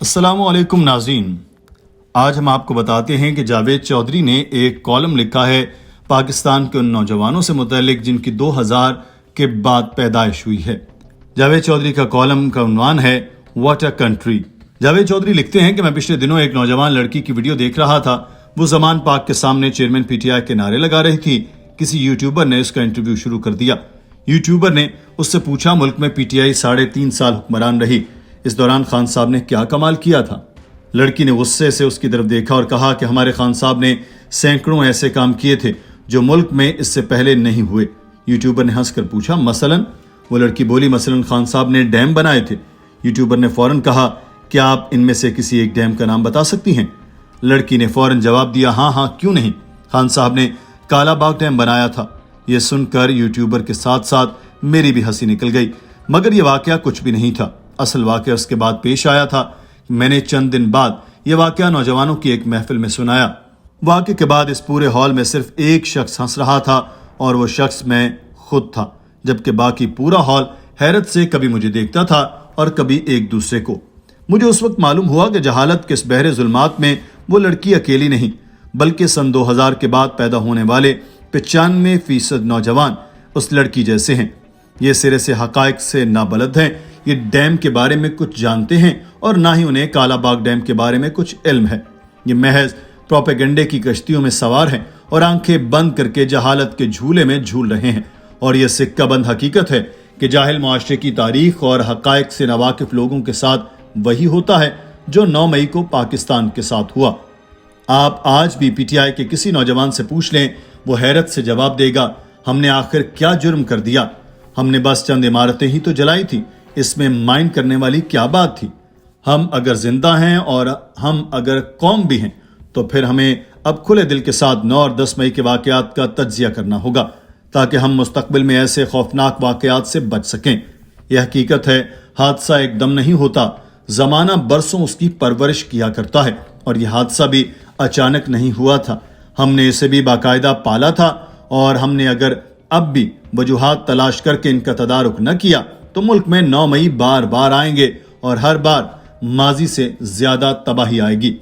السلام علیکم ناظرین، آج ہم آپ کو بتاتے ہیں کہ جاوید چودھری نے ایک کالم لکھا ہے پاکستان کے ان نوجوانوں سے متعلق جن کی 2000 کے بعد پیدائش ہوئی ہے۔ جاوید چودھری کا کالم کا عنوان ہے what a country. Javed Chaudhry لکھتے ہیں کہ میں پچھلے دنوں ایک نوجوان لڑکی کی ویڈیو دیکھ رہا تھا۔ وہ زمان پاک کے سامنے چیئرمین پی ٹی آئی کے نعرے لگا رہی تھی۔ کسی یوٹیوبر نے اس کا انٹرویو شروع کر دیا۔ یوٹیوبر نے اس سے پوچھا ملک میں پی ٹی آئی 3.5 سال حکمران رہی، اس دوران خان صاحب نے کیا کمال کیا تھا؟ لڑکی نے غصے سے اس کی طرف دیکھا اور کہا کہ ہمارے خان صاحب نے سینکڑوں ایسے کام کیے تھے جو ملک میں اس سے پہلے نہیں ہوئے۔ یوٹیوبر نے ہنس کر پوچھا مثلاً؟ وہ لڑکی بولی مثلاً خان صاحب نے ڈیم بنائے تھے۔ یوٹیوبر نے فوراً کہا کیا آپ ان میں سے کسی ایک ڈیم کا نام بتا سکتی ہیں؟ لڑکی نے فوراً جواب دیا ہاں کیوں نہیں، خان صاحب نے کالا باغ ڈیم بنایا تھا۔ یہ سن کر یوٹیوبر کے ساتھ ساتھ میری بھی ہنسی نکل گئی، مگر یہ واقعہ کچھ بھی نہیں تھا۔ اصل واقعہ اس کے بعد پیش آیا تھا۔ میں نے چند دن بعد یہ واقعہ نوجوانوں کی ایک محفل میں سنایا۔ واقعے کے بعد اس پورے ہال میں صرف ایک شخص ہنس رہا تھا اور وہ شخص میں خود تھا، جبکہ باقی پورا ہال حیرت سے کبھی مجھے دیکھتا تھا اور کبھی ایک دوسرے کو۔ مجھے اس وقت معلوم ہوا کہ جہالت کے اس بحر ظلمات میں وہ لڑکی اکیلی نہیں، بلکہ سن 2000 کے بعد پیدا ہونے والے 95% نوجوان اس لڑکی جیسے ہیں۔ یہ سرے سے حقائق سے نابلد ہیں، یہ ڈیم کے بارے میں کچھ جانتے ہیں اور نہ ہی انہیں کالا باغ ڈیم کے بارے میں کچھ علم ہے۔ یہ محض پروپیگنڈے کی کشتیوں میں سوار ہیں اور آنکھیں بند کر کے جہالت کے جھولے میں جھول رہے ہیں۔ اور یہ سکہ بند حقیقت ہے کہ جاہل معاشرے کی تاریخ اور حقائق سے ناواقف لوگوں کے ساتھ وہی ہوتا ہے جو 9 مئی کو پاکستان کے ساتھ ہوا۔ آپ آج بھی پی ٹی آئی کے کسی نوجوان سے پوچھ لیں، وہ حیرت سے جواب دے گا ہم نے آخر کیا جرم کر دیا؟ ہم نے بس چند عمارتیں ہی تو جلائی تھیں، اس میں مائنڈ کرنے والی کیا بات تھی؟ ہم اگر زندہ ہیں اور ہم اگر قوم بھی ہیں تو پھر ہمیں اب کھلے دل کے ساتھ 9 اور 10 مئی کے واقعات کا تجزیہ کرنا ہوگا تاکہ ہم مستقبل میں ایسے خوفناک واقعات سے بچ سکیں۔ یہ حقیقت ہے حادثہ ایک دم نہیں ہوتا، زمانہ برسوں اس کی پرورش کیا کرتا ہے، اور یہ حادثہ بھی اچانک نہیں ہوا تھا۔ ہم نے اسے بھی باقاعدہ پالا تھا، اور ہم نے اگر اب بھی وجوہات تلاش کر کے ان کا تدارک نہ کیا تو ملک میں 9 مئی بار بار آئیں گے اور ہر بار ماضی سے زیادہ تباہی آئے گی۔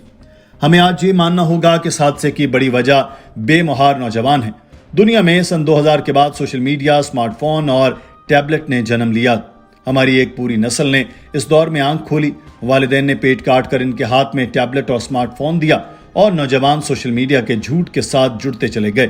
ہمیں آج یہ ماننا ہوگا کہ اس حادثے کی بڑی وجہ بے مہار نوجوان ہیں۔ دنیا میں سن 2000 کے بعد سوشل میڈیا، اسمارٹ فون اور ٹیبلٹ نے جنم لیا۔ ہماری ایک پوری نسل نے اس دور میں آنکھ کھولی۔ والدین نے پیٹ کاٹ کر ان کے ہاتھ میں ٹیبلٹ اور اسمارٹ فون دیا اور نوجوان سوشل میڈیا کے جھوٹ کے ساتھ جڑتے چلے گئے۔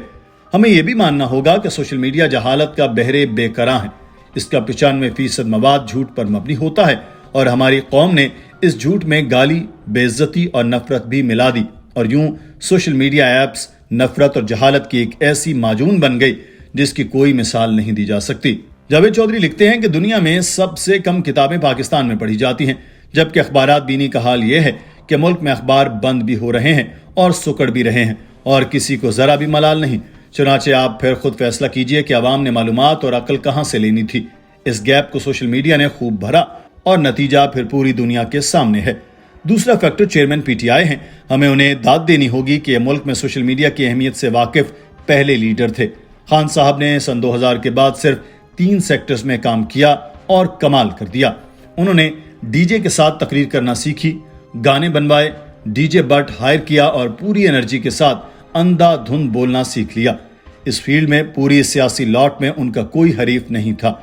ہمیں یہ بھی ماننا ہوگا کہ سوشل میڈیا جہالت کا بحر بے کراں ہے۔ اس کا 95% مواد جھوٹ پر مبنی ہوتا ہے، اور ہماری قوم نے اس جھوٹ میں گالی، بے عزتی اور نفرت بھی ملا دی، اور یوں سوشل میڈیا ایپس نفرت اور جہالت کی ایک ایسی معجون بن گئی جس کی کوئی مثال نہیں دی جا سکتی۔ جاوید چودھری لکھتے ہیں کہ دنیا میں سب سے کم کتابیں پاکستان میں پڑھی جاتی ہیں، جبکہ اخبارات بینی کا حال یہ ہے کہ ملک میں اخبار بند بھی ہو رہے ہیں اور سکڑ بھی رہے ہیں، اور کسی کو ذرا بھی ملال نہیں۔ چنانچہ آپ پھر خود فیصلہ کیجئے کہ عوام نے معلومات اور عقل کہاں سے لینی تھی۔ اس گیپ کو سوشل میڈیا نے خوب بھرا اور نتیجہ پھر پوری دنیا کے سامنے ہے۔ دوسرا factor chairman P T I ہیں۔ ہمیں انہیں داد دینی ہوگی کہ ملک میں سوشل میڈیا کی اہمیت سے واقف پہلے لیڈر تھے۔ خان صاحب نے سن 2000 کے بعد صرف 3 سیکٹرز میں کام کیا اور کمال کر دیا۔ انہوں نے ڈی جے کے ساتھ تقریر کرنا سیکھی، گانے بنوائے، ڈی جے بٹ ہائر کیا اور پوری انرجی کے ساتھ اندھا دھند بولنا سیکھ لیا۔ اس فیلڈ میں پوری سیاسی لاٹ میں ان کا کوئی حریف نہیں تھا۔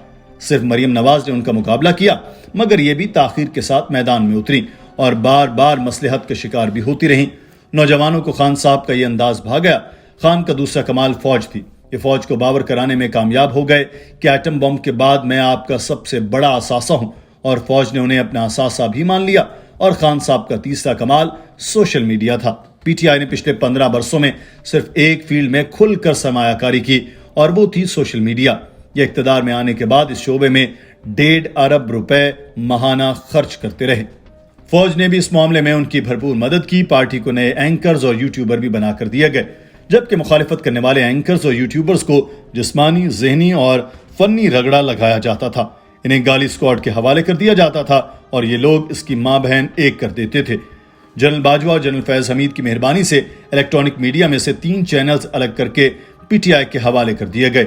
صرف مریم نواز نے ان کا مقابلہ کیا، مگر یہ بھی تاخیر کے ساتھ میدان میں اتری اور بار بار مصلحت کا شکار بھی ہوتی رہیں۔ نوجوانوں کو خان صاحب کا یہ انداز بھا گیا۔ خان کا دوسرا کمال فوج تھی۔ یہ فوج کو باور کرانے میں کامیاب ہو گئے کہ ایٹم بم کے بعد میں آپ کا سب سے بڑا اثاثہ ہوں، اور فوج نے انہیں اپنا اثاثہ بھی مان لیا۔ اور خان صاحب کا تیسرا کمال سوشل میڈیا تھا۔ پی ٹی آئی نے پچھلے 15 برسوں میں صرف ایک فیلڈ میں کھل کر سرمایہ کاری کی، اور وہ تھی سوشل میڈیا۔ یہ اقتدار میں آنے کے بعد اس شعبے میں 1.5 ارب روپے ماہانہ خرچ کرتے رہے۔ فوج نے بھی اس معاملے میں ان کی بھرپور مدد کی۔ پارٹی کو نئے اینکرز اور یوٹیوبر بھی بنا کر دیے گئے، جبکہ مخالفت کرنے والے اینکرز اور یوٹیوبرز کو جسمانی، ذہنی اور فنی رگڑا لگایا جاتا تھا۔ انہیں گالی اسکواڈ کے حوالے کر دیا جاتا تھا، اور یہ لوگ اس کی ماں بہن ایک کر دیتے تھے۔ جنرل باجوہ اور جنرل فیض حمید کی مہربانی سے الیکٹرانک میڈیا میں سے 3 چینلز الگ کر کے پی ٹی آئی کے حوالے کر دیے گئے۔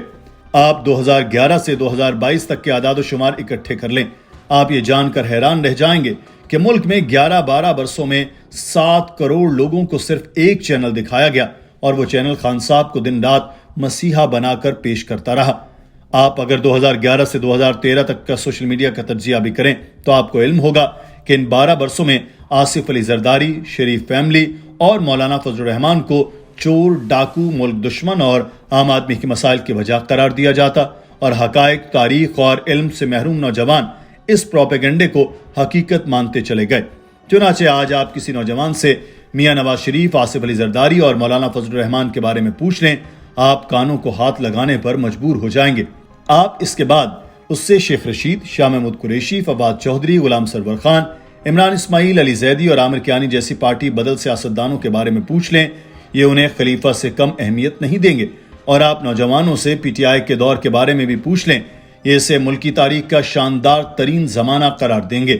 آپ 2011 سے 2022 تک کے اعداد و شمار اکٹھے کر لیں۔ آپ یہ جان کر حیران رہ جائیں گے کہ ملک میں 11-12 برسوں میں 7 کروڑ لوگوں کو صرف ایک چینل دکھایا گیا اور وہ چینل خان صاحب کو دن رات مسیحا بنا کر پیش کرتا رہا۔ آپ اگر 2011 سے 2013 تک کا سوشل میڈیا کا تجزیہ بھی کریں تو آپ کو علم ہوگا کہ ان 12 برسوں میں آصف علی زرداری، شریف فیملی اور مولانا فضل الرحمان کو چور، ڈاکو، ملک دشمن اور عام آدمی کے مسائل کی وجہ قرار دیا جاتا اور حقائق، تاریخ اور علم سے محروم نوجوان اس پروپیگنڈے کو حقیقت مانتے چلے گئے۔ چنانچہ آج آپ کسی نوجوان سے میاں نواز شریف، آصف علی زرداری اور مولانا فضل الرحمان کے بارے میں پوچھ لیں، آپ کانوں کو ہاتھ لگانے پر مجبور ہو جائیں گے۔ آپ اس کے بعد اس سے شیخ رشید، شاہ محمود قریشی، فواد چودھری، غلام سرور خان، عمران اسماعیل، علی زیدی اور عامر کیانی جیسی پارٹی بدل سیاستدانوں کے بارے میں پوچھ لیں، یہ انہیں خلیفہ سے کم اہمیت نہیں دیں گے۔ اور آپ نوجوانوں سے پی ٹی آئی کے دور کے بارے میں بھی پوچھ لیں، یہ اسے ملکی تاریخ کا شاندار ترین زمانہ قرار دیں گے۔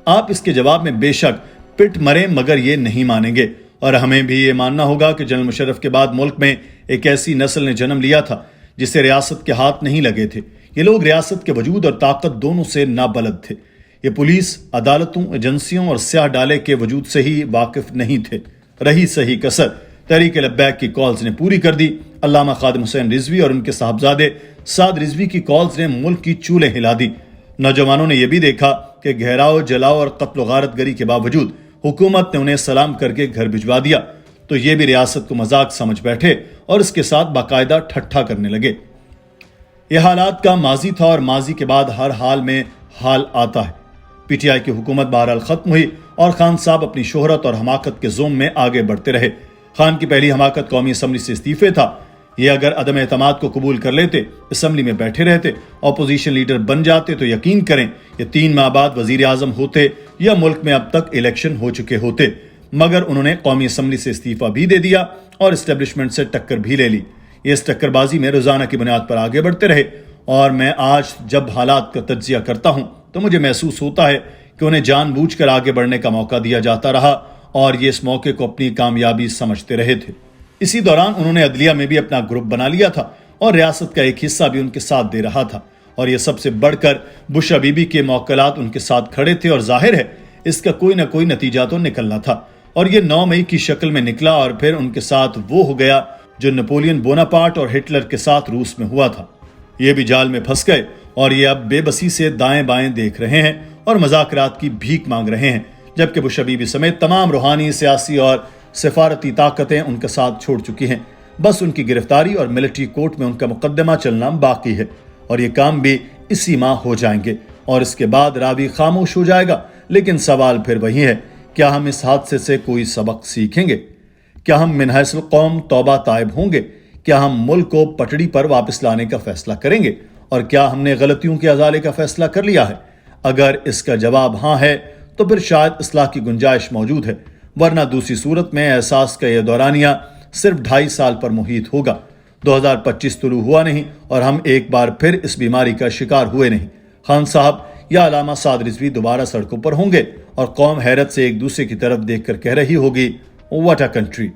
آپ اس کے جواب میں بے شک پٹ مریں مگر یہ نہیں مانیں گے، اور ہمیں بھی یہ ماننا ہوگا کہ جنرل مشرف کے بعد ملک میں ایک ایسی نسل نے جنم لیا تھا جسے ریاست کے ہاتھ نہیں لگے تھے۔ یہ لوگ ریاست کے وجود اور طاقت دونوں سے نابلد تھے۔ یہ پولیس، عدالتوں، ایجنسیوں اور سیاہ ڈالے کے وجود سے ہی واقف نہیں تھے۔ رہی صحیح کسر تحریک لبیک کی کالز نے پوری کر دی۔ علامہ خادم حسین رضوی اور ان کے صاحبزادے سعد رضوی کی کالز نے ملک کی چولیں ہلا دی۔ نوجوانوں نے یہ بھی دیکھا کہ گھیراؤ، جلاؤ اور قتل و غارت گری کے باوجود حکومت نے انہیں سلام کر کے گھر بھجوا دیا، تو یہ بھی ریاست کو مذاق سمجھ بیٹھے اور اس کے ساتھ باقاعدہ ٹھٹھا کرنے لگے۔ یہ حالات کا ماضی تھا اور ماضی کے بعد ہر حال میں حال آتا ہے۔ پی ٹی آئی کی حکومت بہرحال ختم ہوئی اور خان صاحب اپنی شہرت اور حماقت کے زوم میں آگے بڑھتے رہے۔ خان کی پہلی حماقت قومی اسمبلی سے استعفے تھا۔ یہ اگر عدم اعتماد کو قبول کر لیتے، اسمبلی میں بیٹھے رہتے، اپوزیشن لیڈر بن جاتے تو یقین کریں یہ 3 ماہ بعد وزیر اعظم ہوتے یا ملک میں اب تک الیکشن ہو چکے ہوتے، مگر انہوں نے قومی اسمبلی سے استعفیٰ بھی دے دیا اور اسٹیبلشمنٹ سے ٹکر بھی لے لی۔ یہ اس ٹکر بازی میں روزانہ کی بنیاد پر آگے بڑھتے رہے، اور میں آج جب حالات کا تجزیہ کرتا ہوں تو مجھے محسوس ہوتا ہے کہ انہیں جان بوجھ کر آگے بڑھنے کا موقع دیا جاتا رہا اور یہ اس موقع کو اپنی کامیابی سمجھتے رہے تھے۔ اسی دوران انہوں نے عدلیہ میں بھی اپنا گروپ بنا لیا تھا اور ریاست کا ایک حصہ بھی ان کے ساتھ دے رہا تھا، اور یہ سب سے بڑھ کر بشا بی بی کے موکلات ان کے ساتھ کھڑے تھے، اور ظاہر ہے اس کا کوئی نہ کوئی نتیجہ تو نکلنا تھا، اور یہ 9 مئی کی شکل میں نکلا، اور پھر ان کے ساتھ وہ ہو گیا جو نپولین بوناپارٹ اور ہٹلر کے ساتھ روس میں ہوا تھا۔ یہ بھی جال میں پھنس گئے اور یہ اب بے بسی سے دائیں بائیں دیکھ رہے ہیں اور مذاکرات کی بھیک مانگ رہے ہیں، جبکہ بش بی بی سمیت تمام روحانی، سیاسی اور سفارتی طاقتیں ان کا ساتھ چھوڑ چکی ہیں۔ بس ان کی گرفتاری اور ملٹری کورٹ میں ان کا مقدمہ چلنا باقی ہے، اور یہ کام بھی اسی ماہ ہو جائیں گے، اور اس کے بعد راوی خاموش ہو جائے گا۔ لیکن سوال پھر وہی ہے، کیا ہم اس حادثے سے کوئی سبق سیکھیں گے؟ کیا ہم من حیث القوم توبہ طائب ہوں گے؟ کیا ہم ملک کو پٹڑی پر واپس لانے کا فیصلہ کریں گے؟ اور کیا ہم نے غلطیوں کے ازالے کا فیصلہ کر لیا ہے؟ اگر اس کا جواب ہاں ہے تو پھر شاید اصلاح کی گنجائش موجود ہے، ورنہ دوسری صورت میں احساس کا یہ دورانیہ صرف 2.5 سال پر محیط ہوگا۔ 2025 طلوع ہوا نہیں اور ہم ایک بار پھر اس بیماری کا شکار ہوئے نہیں۔ خان صاحب یا علامہ سعد رضوی دوبارہ سڑکوں پر ہوں گے اور قوم حیرت سے ایک دوسرے کی طرف دیکھ کر کہہ رہی ہوگی، واٹ اے کنٹری۔